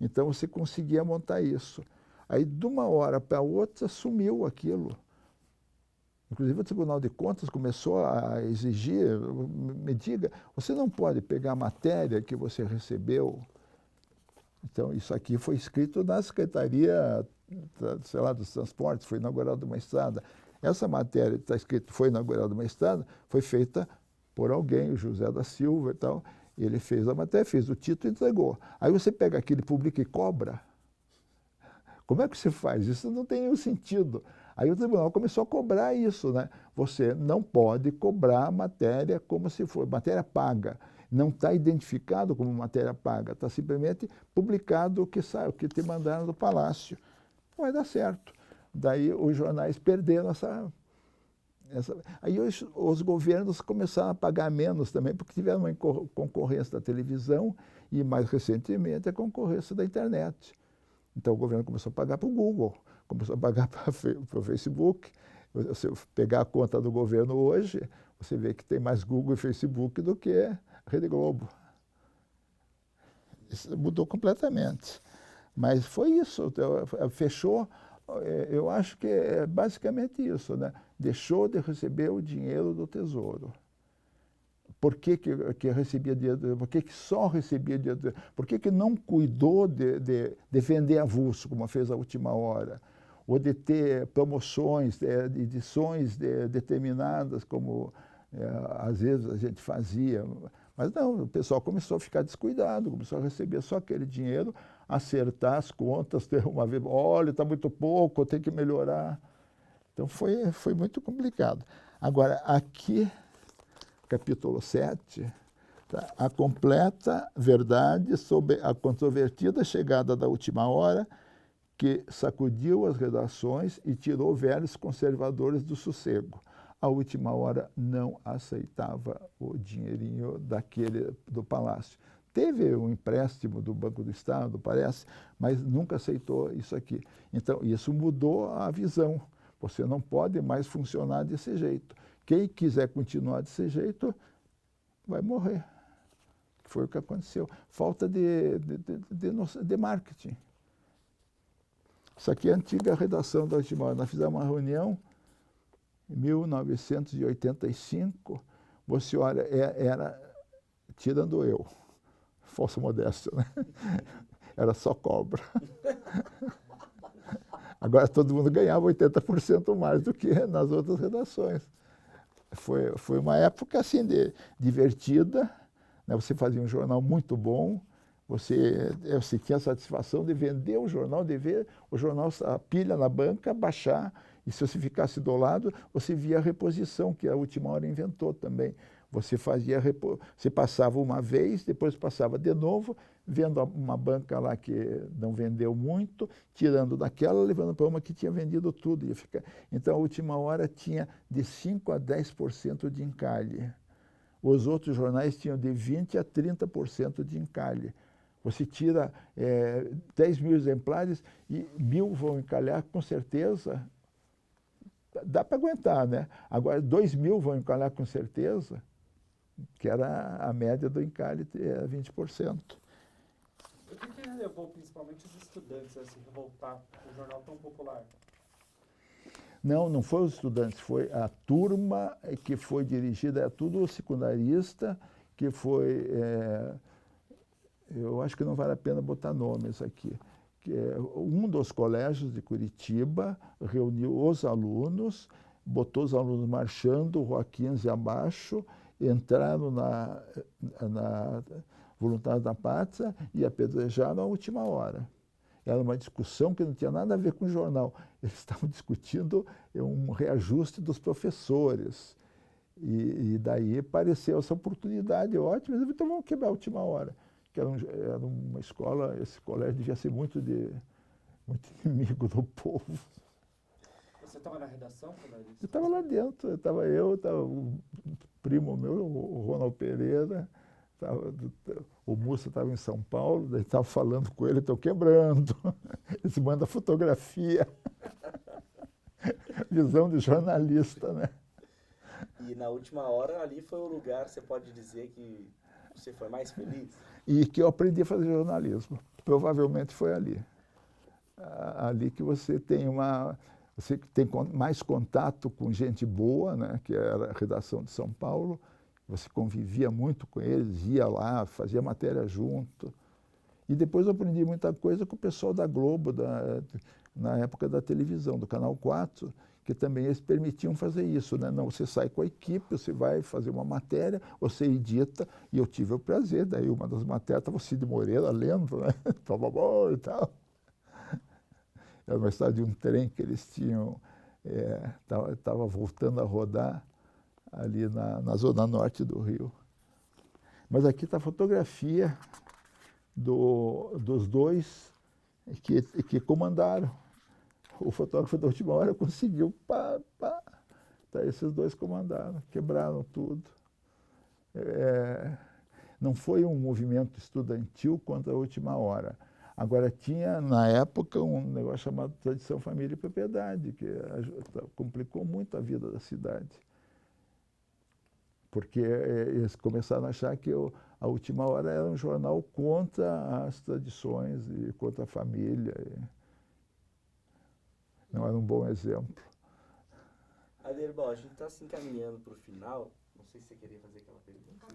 Então você conseguia montar isso. Aí de uma hora para outra sumiu aquilo. Inclusive o Tribunal de Contas começou a exigir, me diga, você não pode pegar a matéria que você recebeu. Então isso aqui foi escrito na Secretaria, sei lá, dos Transportes, foi inaugurada uma estrada. Essa matéria está escrito, foi inaugurada uma estrada, foi feita por alguém, o José da Silva e tal. Ele fez a matéria, fez o título e entregou. Aí você pega aquele, publica e cobra. Como é que você faz? Isso não tem nenhum sentido. Aí o tribunal começou a cobrar isso, né? Você não pode cobrar matéria como se for matéria paga. Não está identificado como matéria paga, está simplesmente publicado o que sai, o que te mandaram do Palácio. Não vai dar certo. Daí os jornais perderam essa. Aí os governos começaram a pagar menos também, porque tiveram uma concorrência da televisão e, mais recentemente, a concorrência da internet. Então o governo começou a pagar para o Google, começou a pagar para o Facebook. Se eu pegar a conta do governo hoje, você vê que tem mais Google e Facebook do que a Rede Globo. Isso mudou completamente. Mas foi isso, fechou. Eu acho que é basicamente isso, né? Deixou de receber o dinheiro do Tesouro. Por que recebia dinheiro? Por que só recebia dinheiro? Por que não cuidou de vender avulso, como fez a Última Hora? Ou de ter promoções, edições determinadas, como às vezes a gente fazia. Mas não, o pessoal começou a ficar descuidado, começou a receber só aquele dinheiro, acertar as contas, ter uma vez, olha, está muito pouco, tem que melhorar. Então foi muito complicado. Agora, aqui, capítulo 7, tá? A completa verdade sobre a controvertida chegada da Última Hora, que sacudiu as redações e tirou velhos conservadores do sossego. A Última Hora não aceitava o dinheirinho do Palácio. Teve um empréstimo do Banco do Estado, parece, mas nunca aceitou isso aqui. Então, isso mudou a visão. Você não pode mais funcionar desse jeito. Quem quiser continuar desse jeito vai morrer. Foi o que aconteceu. Falta de marketing. Isso aqui é a antiga redação da Última Hora. Nós fizemos uma reunião em 1985. Você olha, era, tirando eu, falsa modéstia, né? Era só cobra. Agora todo mundo ganhava 80% mais do que nas outras redações. Foi uma época assim divertida, né? Você fazia um jornal muito bom, você tinha a satisfação de vender o jornal, de ver o jornal, a pilha na banca, baixar, e se você ficasse do lado, você via a reposição, que a Última Hora inventou também. Você passava uma vez, depois passava de novo, vendo uma banca lá que não vendeu muito, tirando daquela, levando para uma que tinha vendido tudo. Então, a Última Hora tinha de 5% a 10% de encalhe. Os outros jornais tinham de 20% a 30% de encalhe. Você tira 10 mil exemplares e 1.000 vão encalhar com certeza. Dá para aguentar, né? Agora, 2.000 vão encalhar com certeza, que era a média do encalhe, 20%. O que levou principalmente os estudantes a se revoltar com um jornal tão popular? Não foi os estudantes, foi a turma que foi dirigida, tudo secundarista que foi, eu acho que não vale a pena botar nomes aqui, que um dos colégios de Curitiba reuniu os alunos, botou os alunos marchando, Rua 15 abaixo, entraram na Voluntários da Pátria e apedrejaram à última hora. Era uma discussão que não tinha nada a ver com o jornal. Eles estavam discutindo um reajuste dos professores. E daí apareceu essa oportunidade ótima. Então vamos quebrar a última hora. Que era uma escola, esse colégio devia ser muito inimigo do povo. Você estava na redação? Eu estava lá dentro. Estava o primo meu, o Ronald Pereira. O Mussa estava em São Paulo, daí estava falando com ele, estou quebrando. Eles mandam fotografia. Visão de jornalista, né? E na última hora, ali foi o lugar, você pode dizer que você foi mais feliz? E que eu aprendi a fazer jornalismo. Provavelmente foi ali. Ali que você tem mais contato com gente boa, né? Que era a redação de São Paulo. Você convivia muito com eles, ia lá, fazia matéria junto. E depois eu aprendi muita coisa com o pessoal da Globo, na época da televisão, do Canal 4, que também eles permitiam fazer isso, né? Não, você sai com a equipe, você vai fazer uma matéria, você edita, e eu tive o prazer, daí uma das matérias estava o Cid Moreira lendo, né? Tava bom e tal. Era uma história de um trem que eles tinham, estava voltando a rodar, ali na zona norte do Rio. Mas aqui está a fotografia dos dois que comandaram. O fotógrafo da última hora conseguiu, Tá, esses dois comandaram, quebraram tudo. Não foi um movimento estudantil contra a última hora. Agora, tinha, na época, um negócio chamado Tradição, Família e Propriedade, que complicou muito a vida da cidade. Porque eles começaram a achar que a última hora era um jornal contra as tradições e contra a família. Não era um bom exemplo. Aderbal, a gente está se encaminhando para o final. Não sei se você queria fazer aquela pergunta.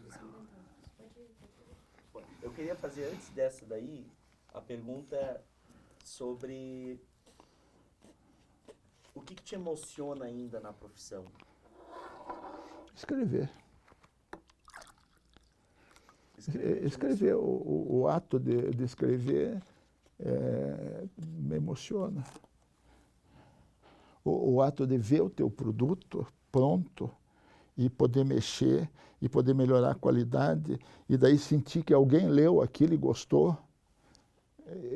Eu queria fazer, antes dessa daí, a pergunta sobre o que te emociona ainda na profissão? Escrever. Escrever, o ato de escrever me emociona. O ato de ver o teu produto pronto e poder mexer e poder melhorar a qualidade e daí sentir que alguém leu aquilo e gostou,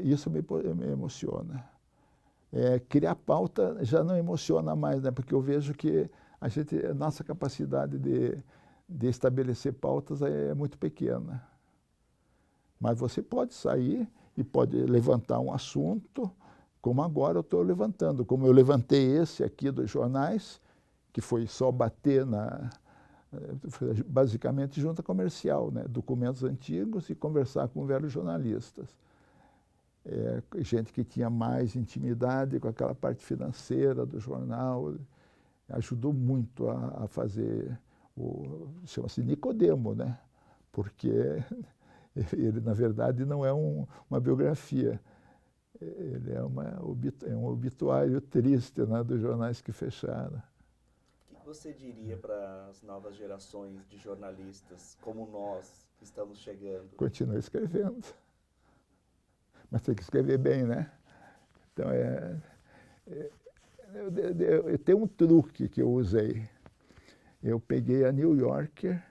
isso me emociona. Criar pauta já não emociona mais, né? Porque eu vejo que a nossa capacidade de estabelecer pautas é muito pequena. Mas você pode sair e pode levantar um assunto, como agora eu estou levantando. Como eu levantei esse aqui dos jornais, que foi só bater basicamente junta comercial, né? Documentos antigos e conversar com velhos jornalistas. Gente que tinha mais intimidade com aquela parte financeira do jornal, ajudou muito a fazer chama-se Nicodemo, né? Porque ele, na verdade, não é uma biografia. Ele é um obituário triste, né, dos jornais que fecharam. O que você diria para as novas gerações de jornalistas, como nós, que estamos chegando? Continue escrevendo. Mas tem que escrever bem, né? Então, tem um truque que eu usei. Eu peguei a New Yorker,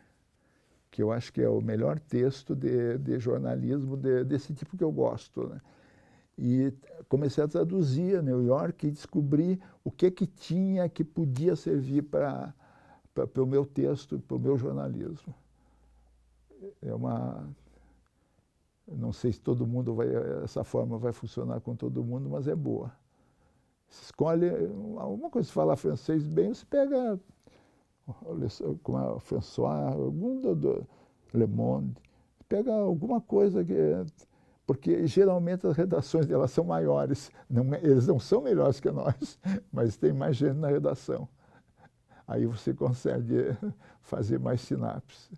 que eu acho que é o melhor texto de jornalismo desse tipo que eu gosto, né? E comecei a traduzir a New York e descobri o que tinha que podia servir para o meu texto, para o meu jornalismo. Não sei se todo mundo essa forma vai funcionar com todo mundo, mas é boa. Você escolhe alguma coisa, se falar francês bem, você pega como a François, algum do Le Monde, pega alguma coisa porque geralmente as redações delas são maiores, eles não são melhores que nós, mas tem mais gente na redação. Aí você consegue fazer mais sinapse.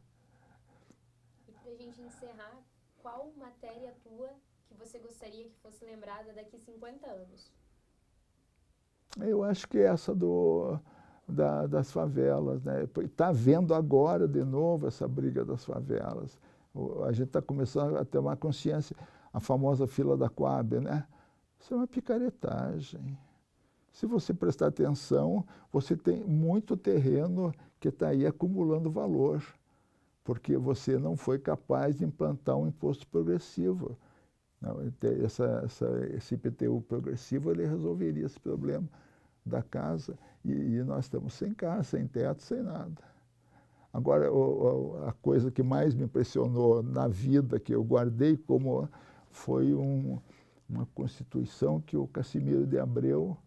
você gostaria que fosse lembrada daqui 50 anos? Eu acho que essa das favelas, né? Está vendo agora de novo essa briga das favelas. A gente está começando a ter uma consciência, a famosa fila da Coab, né? Isso é uma picaretagem. Se você prestar atenção, você tem muito terreno que está aí acumulando valor, porque você não foi capaz de implantar um imposto progressivo. Não, esse IPTU progressivo, ele resolveria esse problema da casa, e nós estamos sem casa, sem teto, sem nada. Agora, a coisa que mais me impressionou na vida, que eu guardei como, foi uma Constituição que o Cassimiro de Abreu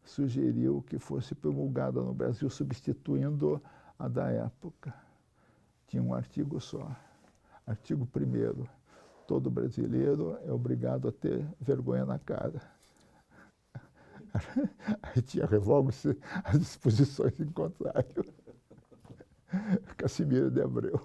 sugeriu que fosse promulgada no Brasil, substituindo a da época. Tinha um artigo só. Artigo 1º. Todo brasileiro é obrigado a ter vergonha na cara. Aí tinha revoga-se as disposições em contrário. Cassimiro de Abreu.